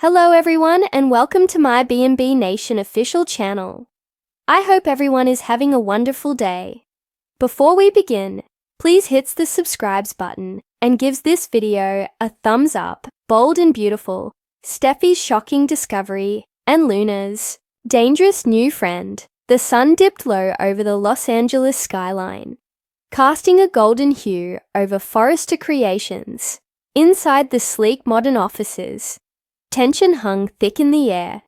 Hello everyone and welcome to my B&B Nation official channel. I hope everyone is having a wonderful day. Before we begin, please hit the subscribe button and gives this video a thumbs up. Bold and beautiful, Steffi's shocking discovery and Luna's dangerous new friend. The sun dipped low over the Los Angeles skyline, casting a golden hue over Forrester Creations. Inside the sleek modern offices, tension hung thick in the air.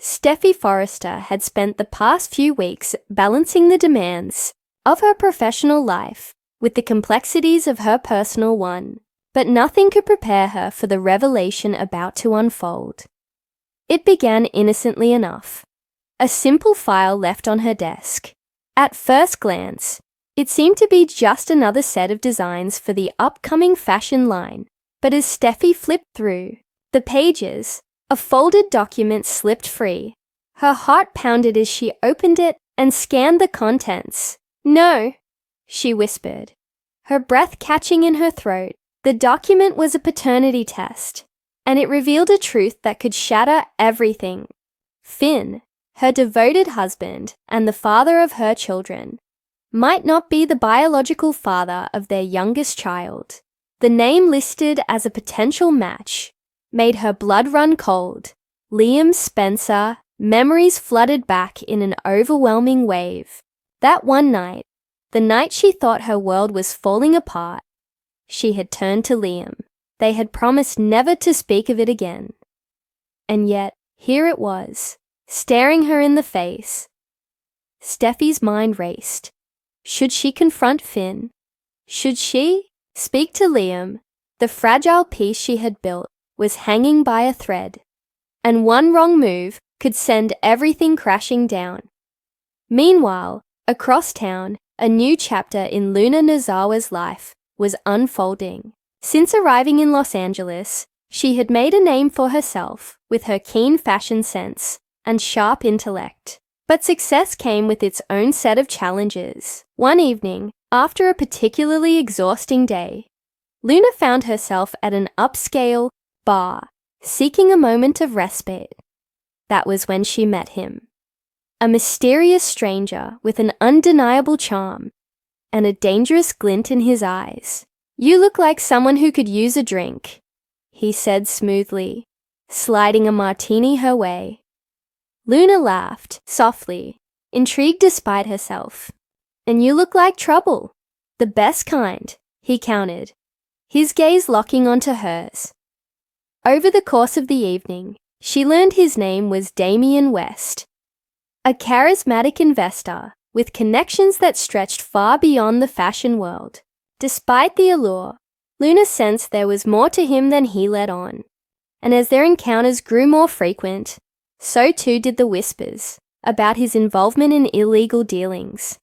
Steffi Forrester had spent the past few weeks balancing the demands of her professional life with the complexities of her personal one, but nothing could prepare her for the revelation about to unfold. It began innocently enough. A simple file left on her desk. At first glance, it seemed to be just another set of designs for the upcoming fashion line, but as Steffi flipped through the pages, a folded document slipped free. Her heart pounded as she opened it and scanned the contents. "No," she whispered, her breath catching in her throat. The document was a paternity test, and it revealed a truth that could shatter everything. Finn, her devoted husband and the father of her children, might not be the biological father of their youngest child. The name listed as a potential match made her blood run cold. Liam Spencer. Memories flooded back in an overwhelming wave. That one night, the night she thought her world was falling apart, she had turned to Liam. They had promised never to speak of it again. And yet, here it was, staring her in the face. Steffi's mind raced. Should she confront Finn? Should she speak to Liam? The fragile piece she had built was hanging by a thread, and one wrong move could send everything crashing down. Meanwhile, across town, a new chapter in Luna Nozawa's life was unfolding. Since arriving in Los Angeles, she had made a name for herself with her keen fashion sense and sharp intellect. But success came with its own set of challenges. One evening, after a particularly exhausting day, Luna found herself at an upscale bar, seeking a moment of respite. That was when she met him. A mysterious stranger with an undeniable charm and a dangerous glint in his eyes. "You look like someone who could use a drink," he said smoothly, sliding a martini her way. Luna laughed softly, intrigued despite herself. "And you look like trouble." "The best kind," he countered, his gaze locking onto hers. Over the course of the evening, she learned his name was Damian West, a charismatic investor with connections that stretched far beyond the fashion world. Despite the allure, Luna sensed there was more to him than he let on, and as their encounters grew more frequent, so too did the whispers about his involvement in illegal dealings.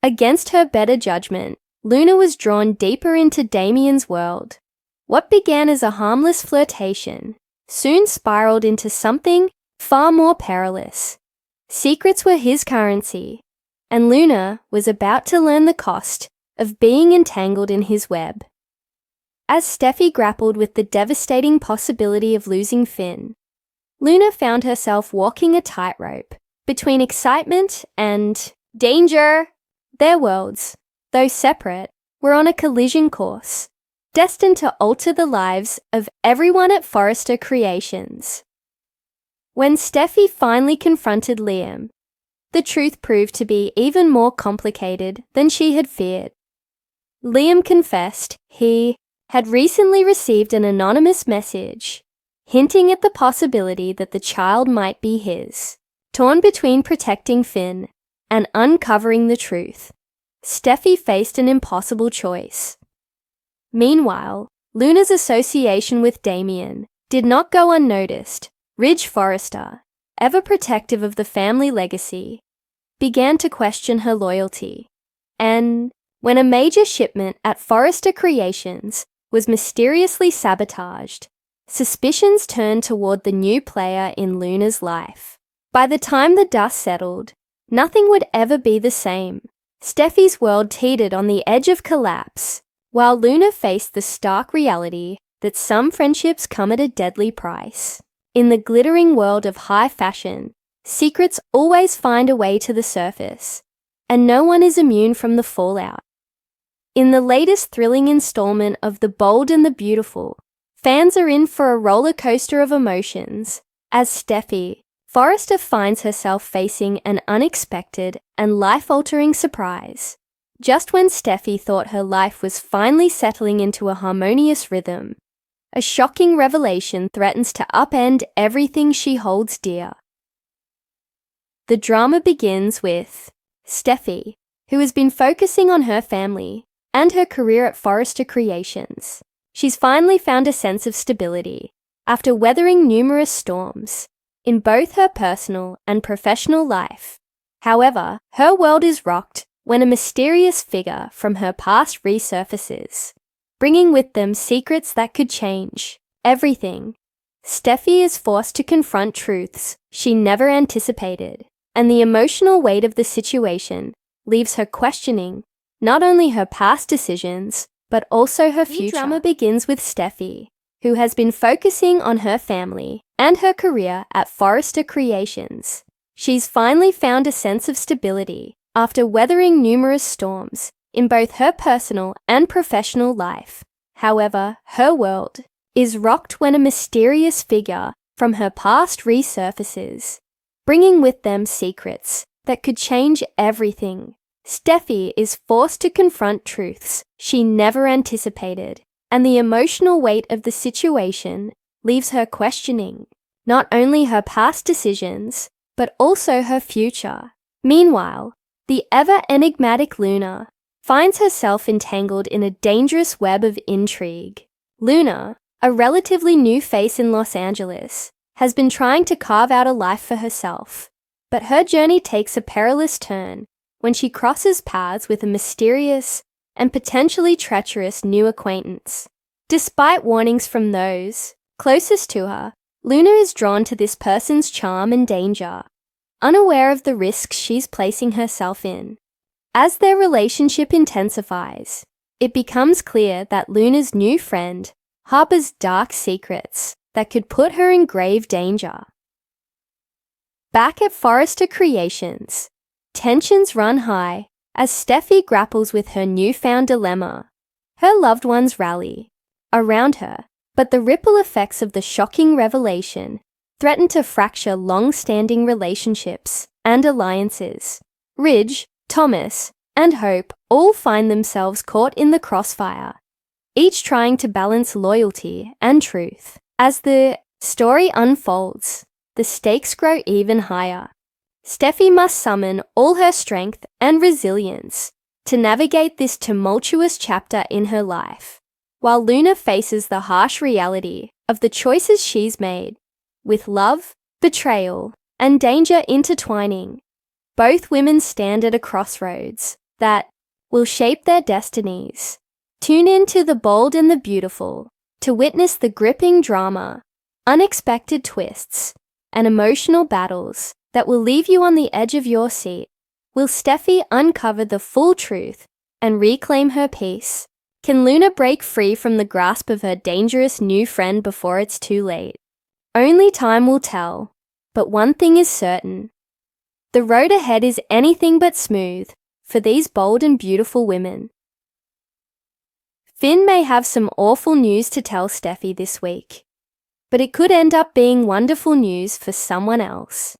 Against her better judgment, Luna was drawn deeper into Damian's world. What began as a harmless flirtation soon spiraled into something far more perilous. Secrets were his currency, and Luna was about to learn the cost of being entangled in his web. As Steffi grappled with the devastating possibility of losing Finn, Luna found herself walking a tightrope between excitement and danger. Their worlds, though separate, were on a collision course, destined to alter the lives of everyone at Forrester Creations. When Steffi finally confronted Liam, the truth proved to be even more complicated than she had feared. Liam confessed he had recently received an anonymous message, hinting at the possibility that the child might be his. Torn between protecting Finn and uncovering the truth, Steffi faced an impossible choice. Meanwhile, Luna's association with Damian did not go unnoticed. Ridge Forrester, ever protective of the family legacy, began to question her loyalty. And when a major shipment at Forrester Creations was mysteriously sabotaged, suspicions turned toward the new player in Luna's life. By the time the dust settled, nothing would ever be the same. Steffi's world teetered on the edge of collapse, while Luna faced the stark reality that some friendships come at a deadly price. In the glittering world of high fashion, secrets always find a way to the surface, and no one is immune from the fallout. In the latest thrilling installment of The Bold and the Beautiful, fans are in for a roller coaster of emotions as Steffy, Forrester finds herself facing an unexpected and life-altering surprise. Just when Steffy thought her life was finally settling into a harmonious rhythm, a shocking revelation threatens to upend everything she holds dear. The drama begins with Steffy, who has been focusing on her family and her career at Forrester Creations. She's finally found a sense of stability after weathering numerous storms in both her personal and professional life. However, her world is rocked when a mysterious figure from her past resurfaces, bringing with them secrets that could change everything. Steffy is forced to confront truths she never anticipated, and the emotional weight of the situation leaves her questioning not only her past decisions, but also her future. The drama begins with Steffy, who has been focusing on her family and her career at Forrester Creations. She's finally found a sense of stability after weathering numerous storms in both her personal and professional life. However, her world is rocked when a mysterious figure from her past resurfaces, bringing with them secrets that could change everything. Steffy is forced to confront truths she never anticipated, and the emotional weight of the situation leaves her questioning not only her past decisions, but also her future. Meanwhile, the ever-enigmatic Luna finds herself entangled in a dangerous web of intrigue. Luna, a relatively new face in Los Angeles, has been trying to carve out a life for herself, but her journey takes a perilous turn when she crosses paths with a mysterious and potentially treacherous new acquaintance. Despite warnings from those closest to her, Luna is drawn to this person's charm and danger, unaware of the risks she's placing herself in. As their relationship intensifies, it becomes clear that Luna's new friend harbors dark secrets that could put her in grave danger. Back at Forrester Creations, tensions run high as Steffy grapples with her newfound dilemma. Her loved ones rally around her, but the ripple effects of the shocking revelation threaten to fracture long-standing relationships and alliances. Ridge, Thomas, and Hope all find themselves caught in the crossfire, each trying to balance loyalty and truth. As the story unfolds, the stakes grow even higher. Steffy must summon all her strength and resilience to navigate this tumultuous chapter in her life, while Luna faces the harsh reality of the choices she's made. With love, betrayal, and danger intertwining, both women stand at a crossroads that will shape their destinies. Tune in to The Bold and the Beautiful to witness the gripping drama, unexpected twists, and emotional battles that will leave you on the edge of your seat. Will Steffy uncover the full truth and reclaim her peace? Can Luna break free from the grasp of her dangerous new friend before it's too late? Only time will tell, but one thing is certain. The road ahead is anything but smooth for these bold and beautiful women. Finn may have some awful news to tell Steffy this week, but it could end up being wonderful news for someone else.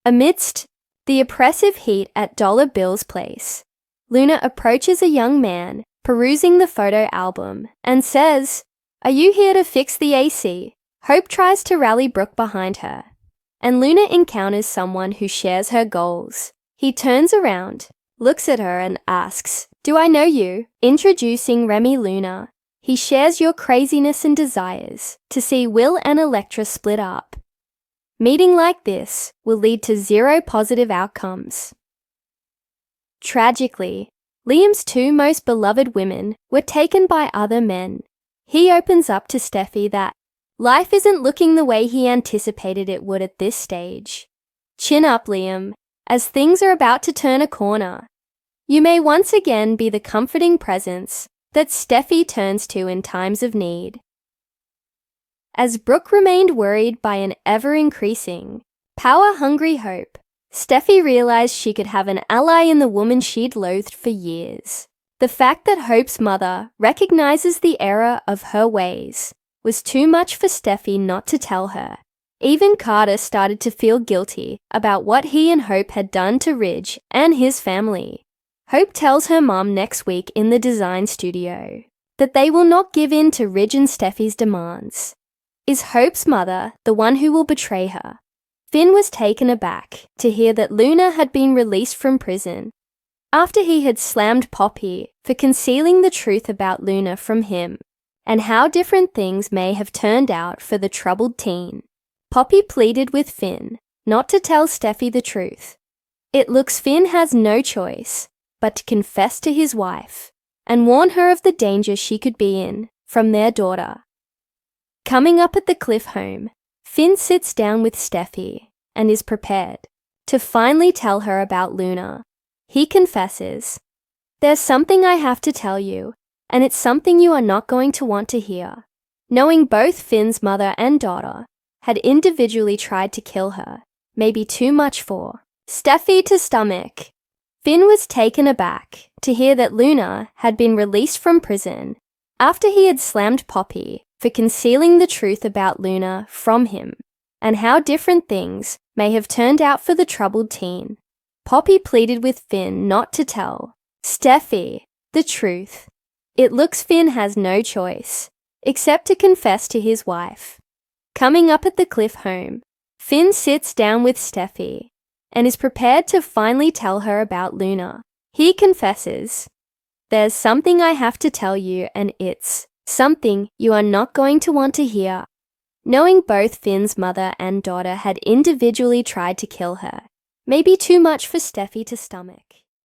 Amidst the oppressive heat at Dollar Bill's place, Luna approaches a young man perusing the photo album and says, "Are you here to fix the AC?" Hope tries to rally Brooke behind her, and Luna encounters someone who shares her goals. He turns around, looks at her and asks, "Do I know you?" Introducing Remy Luna. He shares your craziness and desires to see Will and Electra split up. Meeting like this will lead to zero positive outcomes. Tragically, Liam's two most beloved women were taken by other men. He opens up to Steffy that life isn't looking the way he anticipated it would at this stage. Chin up, Liam, as things are about to turn a corner. You may once again be the comforting presence that Steffy turns to in times of need. As Brooke remained worried by an ever-increasing, power-hungry Hope, Steffy realized she could have an ally in the woman she'd loathed for years. The fact that Hope's mother recognizes the error of her ways was too much for Steffy not to tell her. Even Carter started to feel guilty about what he and Hope had done to Ridge and his family. Hope tells her mom next week in the design studio that they will not give in to Ridge and Steffy's demands. Is Hope's mother the one who will betray her? Finn was taken aback to hear that Luna had been released from prison after he had slammed Poppy for concealing the truth about Luna from him, and how different things may have turned out for the troubled teen. Poppy pleaded with Finn not to tell Steffy the truth. It looks Finn has no choice but to confess to his wife and warn her of the danger she could be in from their daughter. Coming up at the Cliff home, Finn sits down with Steffy and is prepared to finally tell her about Luna. He confesses, "There's something I have to tell you, and it's something you are not going to want to hear." Knowing both Finn's mother and daughter had individually tried to kill her may be too much for Steffy to stomach. Finn was taken aback to hear that Luna had been released from prison after he had slammed Poppy for concealing the truth about Luna from him, and how different things may have turned out for the troubled teen. Poppy pleaded with Finn not to tell Steffy the truth. It looks Finn has no choice except to confess to his wife. Coming up at the Cliff home, Finn sits down with Steffy and is prepared to finally tell her about Luna. He confesses, "There's something I have to tell you, and it's something you are not going to want to hear." Knowing both Finn's mother and daughter had individually tried to kill her may be too much for Steffy to stomach.